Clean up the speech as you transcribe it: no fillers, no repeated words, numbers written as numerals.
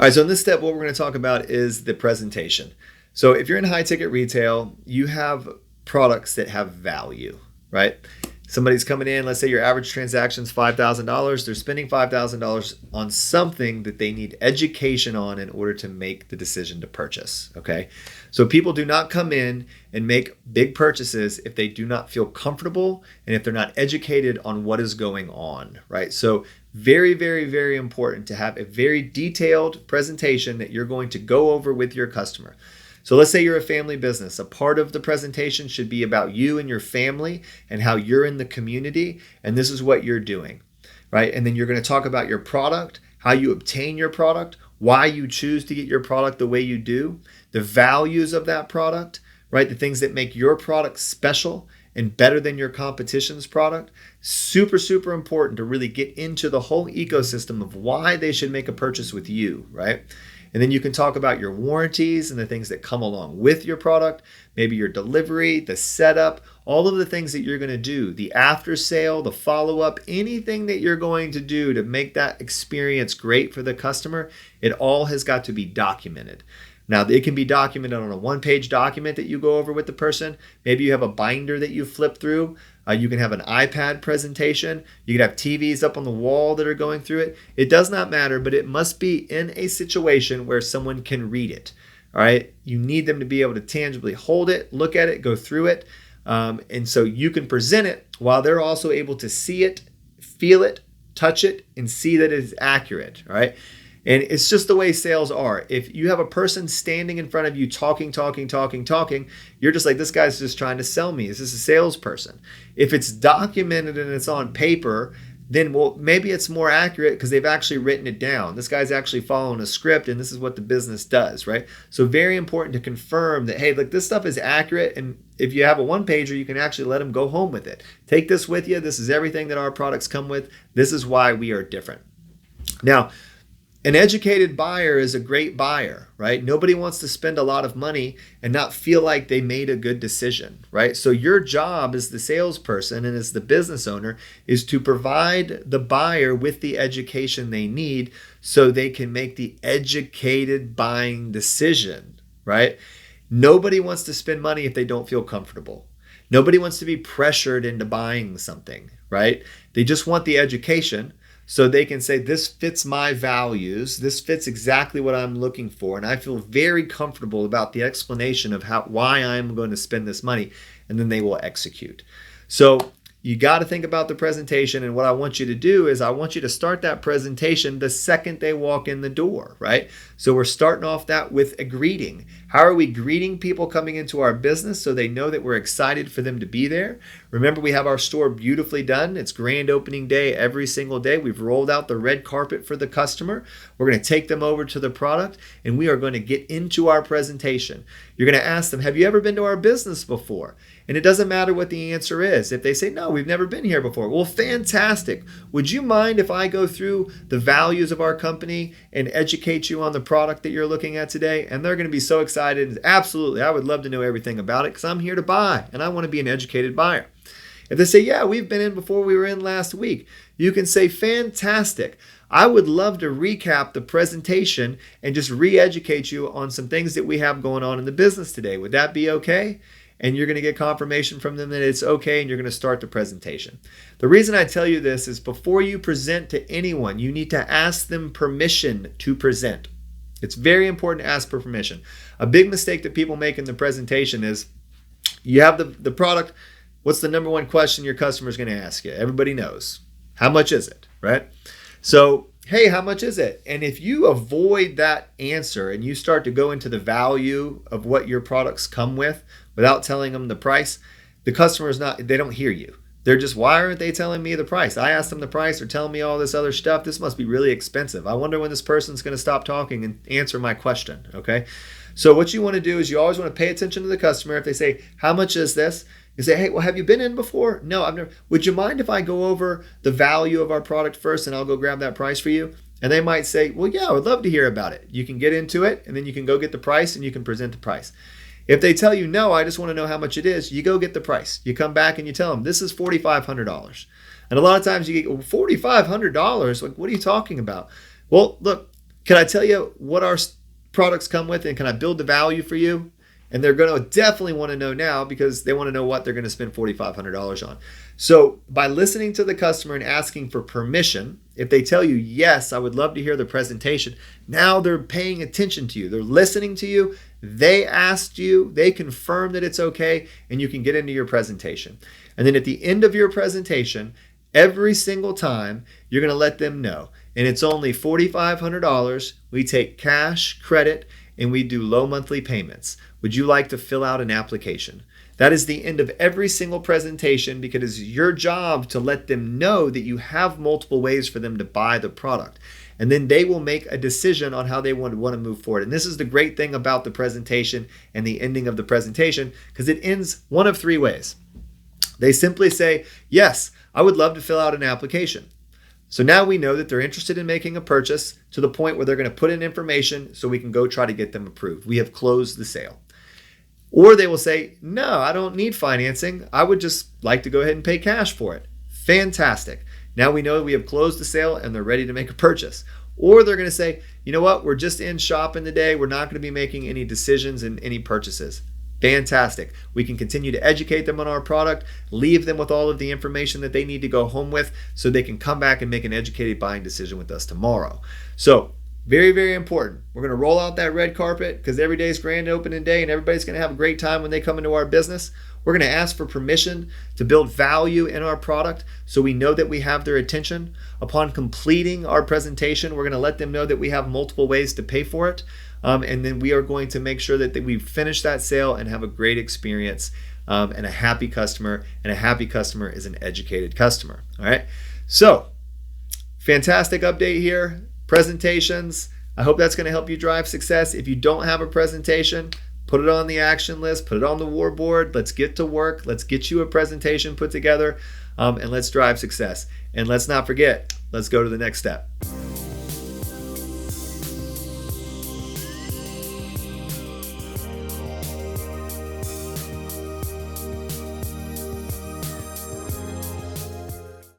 All right, so in this step, what we're going to talk about is the presentation. So if you're in high ticket retail, you have products that have value, right? Somebody's coming in, let's say your average transaction is $5,000. They're spending $5,000 on something that they need education on in order to make the decision to purchase, okay? So people do not come in and make big purchases if they do not feel comfortable and if they're not educated on what is going on, right? So very, very, very important to have a very detailed presentation that you're going to go over with your customer. So let's say you're a family business. A part of the presentation should be about you and your family and how you're in the community, and this is what you're doing, right? And then you're going to talk about your product, how you obtain your product, why you choose to get your product the way you do, the values of that product, right? The things that make your product special and better than your competition's product. Super, super important to really get into the whole ecosystem of why they should make a purchase with you, right? And then you can talk about your warranties and the things that come along with your product, maybe your delivery, the setup, all of the things that you're going to do, the after sale, the follow-up, anything that you're going to do to make that experience great for the customer, it all has got to be documented. Now, it can be documented on a one-page document that you go over with the person. Maybe you have a binder that you flip through. You can have an iPad presentation. You can have TVs up on the wall that are going through it. It does not matter, but it must be in a situation where someone can read it. All right. You need them to be able to tangibly hold it, look at it, go through it. And so you can present it while they're also able to see it, feel it, touch it, and see that it is accurate. All right. And it's just the way sales are. If you have a person standing in front of you talking, you're just like, this guy's just trying to sell me. Is this a salesperson? If it's documented and it's on paper, then well, maybe it's more accurate because they've actually written it down. This guy's actually following a script and this is what the business does, right? So very important to confirm that, hey, look, this stuff is accurate. And if you have a one-pager, you can actually let them go home with it. Take this with you. This is everything that our products come with. This is why we are different. Now, an educated buyer is a great buyer, right? Nobody wants to spend a lot of money and not feel like they made a good decision, right? So your job as the salesperson and as the business owner is to provide the buyer with the education they need so they can make the educated buying decision, right? Nobody wants to spend money if they don't feel comfortable. Nobody wants to be pressured into buying something, right? They just want the education so they can say, this fits my values. This fits exactly what I'm looking for. And I feel very comfortable about the explanation of why I'm going to spend this money. And then they will execute. So you got to think about the presentation. And what I want you to do is I want you to start that presentation the second they walk in the door, right? So we're starting off that with a greeting. How are we greeting people coming into our business so they know that we're excited for them to be there? Remember, we have our store beautifully done. It's grand opening day every single day. We've rolled out the red carpet for the customer. We're going to take them over to the product and we are going to get into our presentation. You're going to ask them, have you ever been to our business before? And it doesn't matter what the answer is. If they say, no, we've never been here before. Well, fantastic. Would you mind if I go through the values of our company and educate you on the product that you're looking at today? And they're going to be so excited. Absolutely. I would love to know everything about it because I'm here to buy and I want to be an educated buyer. If they say, yeah, we've been in before, we were in last week, you can say, fantastic. I would love to recap the presentation and just re-educate you on some things that we have going on in the business today. Would that be okay? And you're going to get confirmation from them that it's okay, and you're going to start the presentation. The reason I tell you this is before you present to anyone, you need to ask them permission to present. It's very important to ask for permission. A big mistake that people make in the presentation is you have the product. What's the number one question your customer is going to ask you? Everybody knows. How much is it, right? So, hey, how much is it? And if you avoid that answer and you start to go into the value of what your products come with without telling them the price, the customer they don't hear you. They're just, why aren't they telling me the price? I asked them the price. They're telling me all this other stuff. This must be really expensive. I wonder when this person's going to stop talking and answer my question, okay? So what you want to do is you always want to pay attention to the customer. If they say, how much is this? You say, hey, well, have you been in before? No, I've never. Would you mind if I go over the value of our product first and I'll go grab that price for you? And they might say, well, yeah, I would love to hear about it. You can get into it and then you can go get the price and you can present the price. If they tell you, no, I just want to know how much it is, you go get the price. You come back and you tell them, this is $4,500. And a lot of times you get $4,500. Like, what are you talking about? Well, look, can I tell you what our products come with and can I build the value for you? And they're going to definitely want to know now because they want to know what they're going to spend $4,500 on. So by listening to the customer and asking for permission, if they tell you, yes, I would love to hear the presentation, now they're paying attention to you. They're listening to you. They asked you, they confirm that it's okay, and you can get into your presentation. And then at the end of your presentation, every single time, you're going to let them know. And it's only $4,500. We take cash, credit, and we do low monthly payments. Would you like to fill out an application? That is the end of every single presentation because it's your job to let them know that you have multiple ways for them to buy the product. And then they will make a decision on how they want to move forward. And this is the great thing about the presentation and the ending of the presentation because it ends one of three ways. They simply say, yes, I would love to fill out an application. So now we know that they're interested in making a purchase to the point where they're going to put in information so we can go try to get them approved. We have closed the sale. Or they will say, no, I don't need financing. I would just like to go ahead and pay cash for it. Fantastic. Now we know we have closed the sale and they're ready to make a purchase. Or they're going to say, you know what, we're just in shopping today. We're not going to be making any decisions and any purchases. Fantastic. We can continue to educate them on our product, leave them with all of the information that they need to go home with so they can come back and make an educated buying decision with us tomorrow. So very, very important. We're going to roll out that red carpet because every day is grand opening day and everybody's going to have a great time when they come into our business. We're going to ask for permission to build value in our product so we know that we have their attention. Upon completing our presentation, we're going to let them know that we have multiple ways to pay for it. And then we are going to make sure that we finish that sale and have a great experience and a happy customer. And a happy customer is an educated customer. All right. So fantastic update here. Presentations. I hope that's going to help you drive success. If you don't have a presentation, put it on the action list, put it on the war board. Let's get to work. Let's get you a presentation put together and let's drive success. And let's not forget, let's go to the next step.